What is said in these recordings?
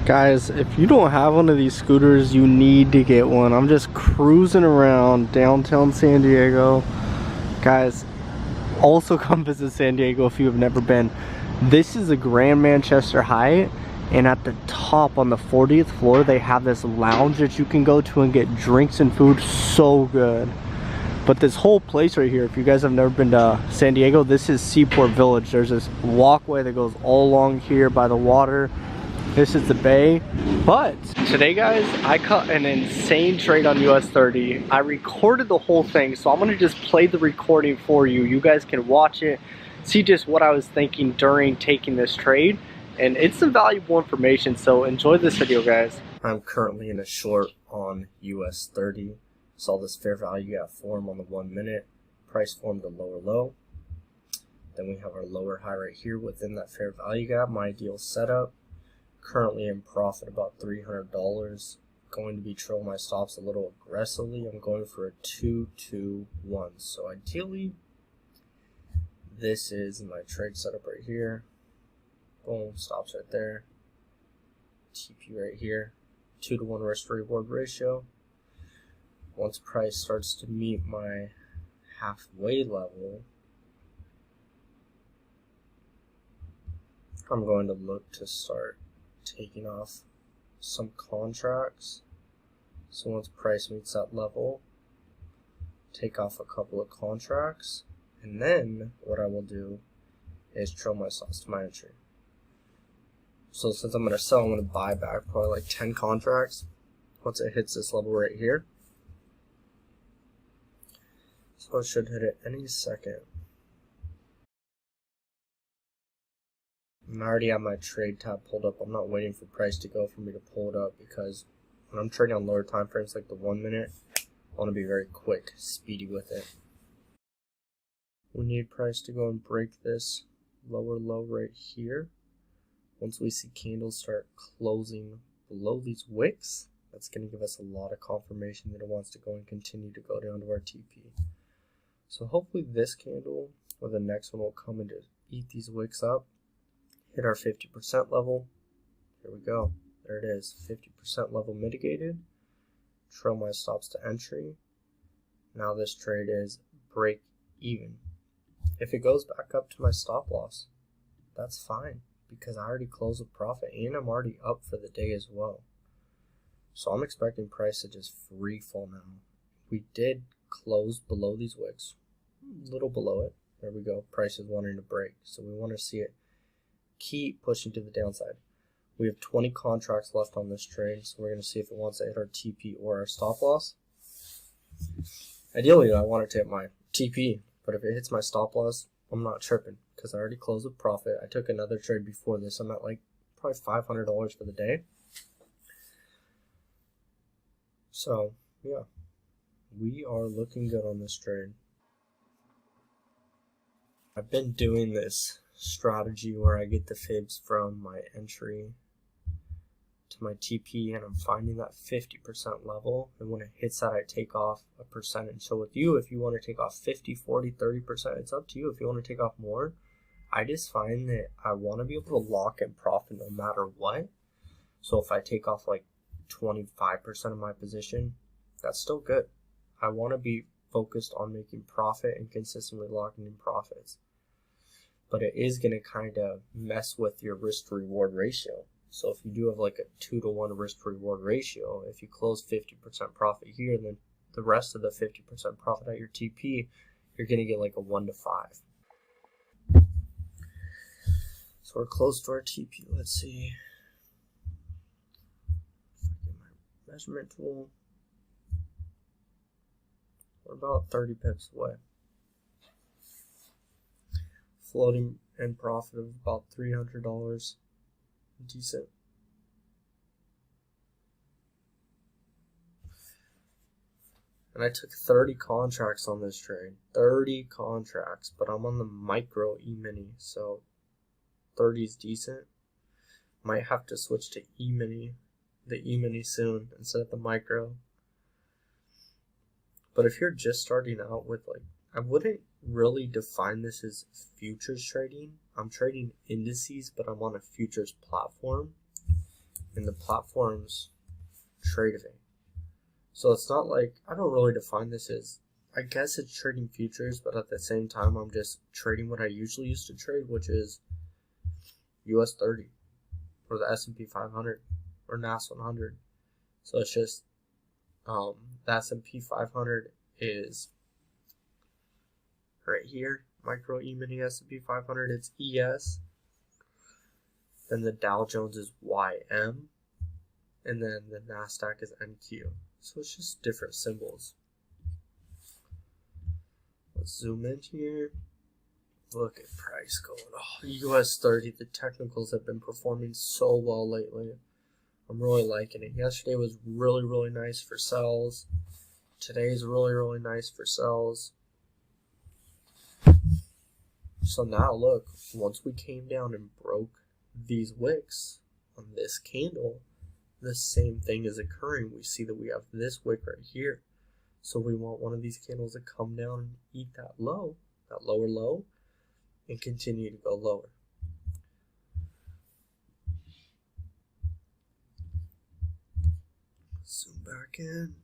Guys, if you don't have one of these scooters, you need to get one. I'm just cruising around downtown San Diego. Guys, also come visit San Diego if you have never been. This is a Grand Manchester Hyatt, and at the top on the 40th floor, they have this lounge that you can go to and get drinks and food. So good. But this whole place right here, if you guys have never been to San Diego, this is Seaport Village. There's this walkway that goes all along here by the water. This is the bay. But today, guys, I caught an insane trade on US30. I recorded the whole thing, so I'm gonna just play the recording for you. You guys can watch it, see just what I was thinking during taking this trade, and it's some valuable information, so enjoy this video, guys. I'm currently in a short on US30. Saw this fair value gap form on the 1 minute. Price formed a lower low. Then we have our lower high right here within that fair value gap. My ideal setup. Currently in profit about $300. Going to be trailing my stops a little aggressively. I'm going for a 2-2-1. So ideally, this is my trade setup right here. Boom, stops right there. TP right here. 2-to-1 risk to reward ratio. Once price starts to meet my halfway level, I'm going to look to start taking off some contracts. So once price meets that level, take off a couple of contracts, and then what I will do is trail my stops to my entry. So since I'm going to sell, I'm going to buy back probably like 10 contracts once it hits this level right here. So it should hit it any second. I already have my trade tab pulled up. I'm not waiting for price to go for me to pull it up, because when I'm trading on lower time frames like the 1 minute, I want to be very quick, speedy with it. We need price to go and break this lower low right here. Once we see candles start closing below these wicks, that's going to give us a lot of confirmation that it wants to go and continue to go down to our TP. So hopefully this candle or the next one will come and just eat these wicks up. Hit our 50% level. Here we go. There it is. 50% level mitigated. Trail my stops to entry. Now this trade is break even. If it goes back up to my stop loss, that's fine, because I already closed with profit and I'm already up for the day as well. So I'm expecting price to just free fall now. We did close below these wicks, a little below it. There we go. Price is wanting to break, so we want to see it keep pushing to the downside. We have 20 contracts left on this trade, so we're going to see if it wants to hit our TP or our stop loss. Ideally, I want it to hit my TP, but if it hits my stop loss, I'm not tripping, because I already closed with profit. I took another trade before this. I'm at like probably $500 for the day. So yeah, we are looking good on this trade. I've been doing this strategy where I get the fibs from my entry to my TP, and I'm finding that 50% level, and when it hits that, I take off a percentage. So with you, if you want to take off 50, 40, 30%, it's up to you. If you want to take off more, I just find that I want to be able to lock in profit no matter what. So if I take off like 25% of my position, that's still good. I want to be focused on making profit and consistently locking in profits. But it is going to kind of mess with your risk to reward ratio. So if you do have like a 2-to-1 risk to reward ratio, if you close 50% profit here, then the rest of the 50% profit at your TP, you're going to get like a 1-to-5. So we're close to our TP. Let's see. Get my measurement tool. We're about 30 pips away. Floating in profit of about $300. Decent. And I took 30 contracts on this trade. 30 contracts, but I'm on the micro E-mini, so 30 is decent. Might have to switch to E-mini, the E-mini soon instead of the micro. But if you're just starting out with, like, I wouldn't really define this as futures trading. I'm trading indices, but I'm on a futures platform. in the platform's trading. So it's not like, I don't really define this as, I guess it's trading futures, but at the same time I'm just trading what I usually used to trade, which is US30 or the S&P 500 or NAS 100. So it's just the S&P 500 is right here, micro E-mini S&P 500, it's ES. Then the Dow Jones is YM, and then the NASDAQ is NQ. So it's just different symbols. Let's zoom in here. Look at price going. Oh, US30, the technicals have been performing so well lately. I'm really liking it. Yesterday was really, really nice for sells. Today's really, really nice for sells. So now look, once we came down and broke these wicks on this candle, the same thing is occurring. We see that we have this wick right here. So we want one of these candles to come down and eat that low, that lower low, and continue to go lower. Zoom back in.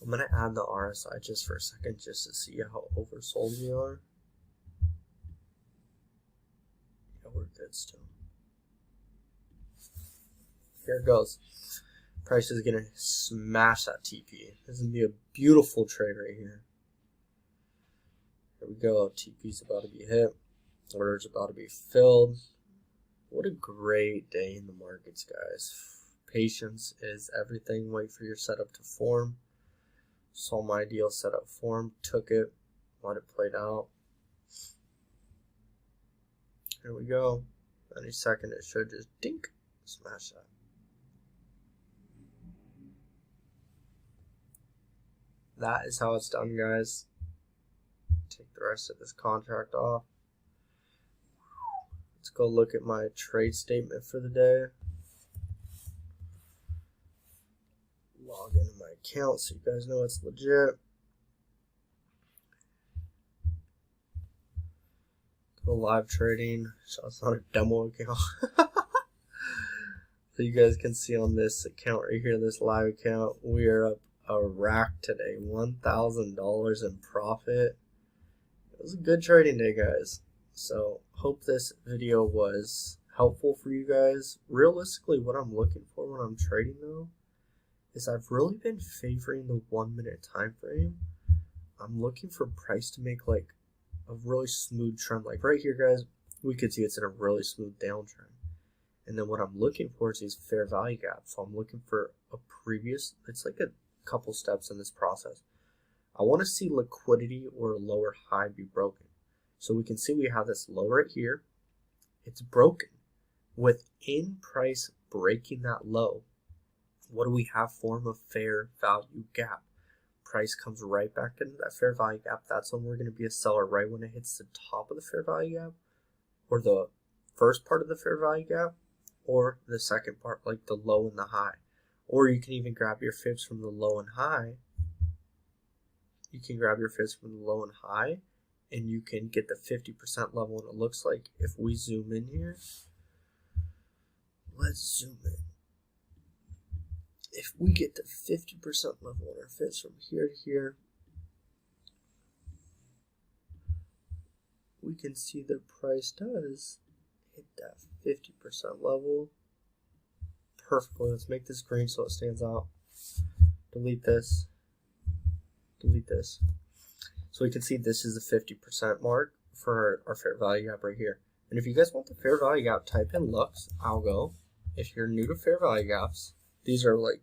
I'm going to add the RSI just for a second just to see how oversold we are. Yeah, we're good still. Here it goes. Price is going to smash that TP. This is going to be a beautiful trade right here. Here we go. TP's about to be hit. Order's about to be filled. What a great day in the markets, guys. Patience is everything. Wait for your setup to form. Saw my ideal setup form, took it, let it play out. Here we go. Any second it should just dink, smash that. That is how it's done, guys. Take the rest of this contract off. Let's go look at my trade statement for the day. Log into my account so you guys know it's legit. Go live trading. So it's not a demo account. So you guys can see on this account right here, this live account, we are up a rack today. $1,000 in profit. It was a good trading day, guys. So hope this video was helpful for you guys. Realistically, what I'm looking for when I'm trading though is I've really been favoring the 1 minute time frame. I'm looking for price to make like a really smooth trend. Like right here, guys, we could see it's in a really smooth downtrend. And then what I'm looking for is these fair value gaps. So I'm looking for a previous, it's like a couple steps in this process. I want to see liquidity or a lower high be broken. So we can see we have this low right here. It's broken. Within price breaking that low, what do we have? Form a fair value gap. Price comes right back into that fair value gap. That's when we're going to be a seller, right when it hits the top of the fair value gap, or the first part of the fair value gap, or the second part, like the low and the high. Or you can even grab your fibs from the low and high. You can grab your fibs from the low and high, and you can get the 50% level. And it looks like if we zoom in here, let's zoom in. If we get the 50% level on our fibs from here to here, we can see the price does hit that 50% level perfectly. Let's make this green so it stands out. Delete this. Delete this. So we can see this is the 50% mark for our fair value gap right here. And if you guys want the fair value gap, type in Lux, Algo. If you're new to fair value gaps, these are like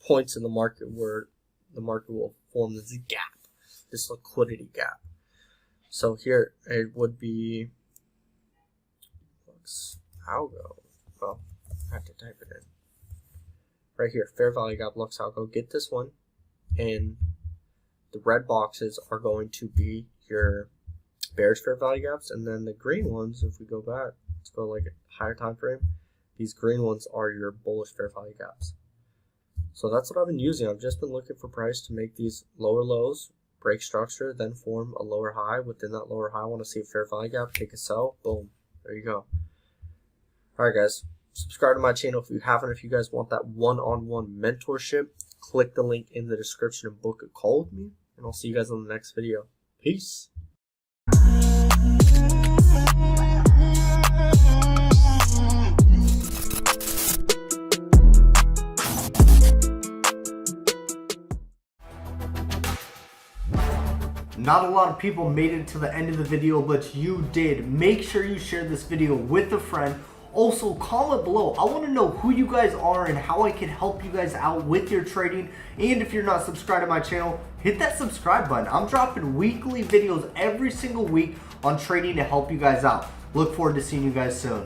points in the market where the market will form this gap, this liquidity gap. So here it would be Lux, Algo. Well, I have to type it in. Right here, fair value gap, Lux, Algo. Get this one, and the red boxes are going to be your bearish fair value gaps, and then the green ones, if we go back, let's go like a higher time frame, these green ones are your bullish fair value gaps. So that's what I've been using. I've just been looking for price to make these lower lows, break structure, then form a lower high. Within that lower high, I want to see a fair value gap, take a sell, boom, There you go. Alright guys, subscribe to my channel if you haven't. If you guys want that one-on-one mentorship, click the link in the description and book a call with me. And I'll see you guys on the next video. Peace. Not a lot of people made it to the end of the video, but you did. Make sure you share this video with a friend. Also, comment below. I want to know who you guys are and how I can help you guys out with your trading. And if you're not subscribed to my channel, hit that subscribe button. I'm dropping weekly videos every single week on trading to help you guys out. Look forward to seeing you guys soon.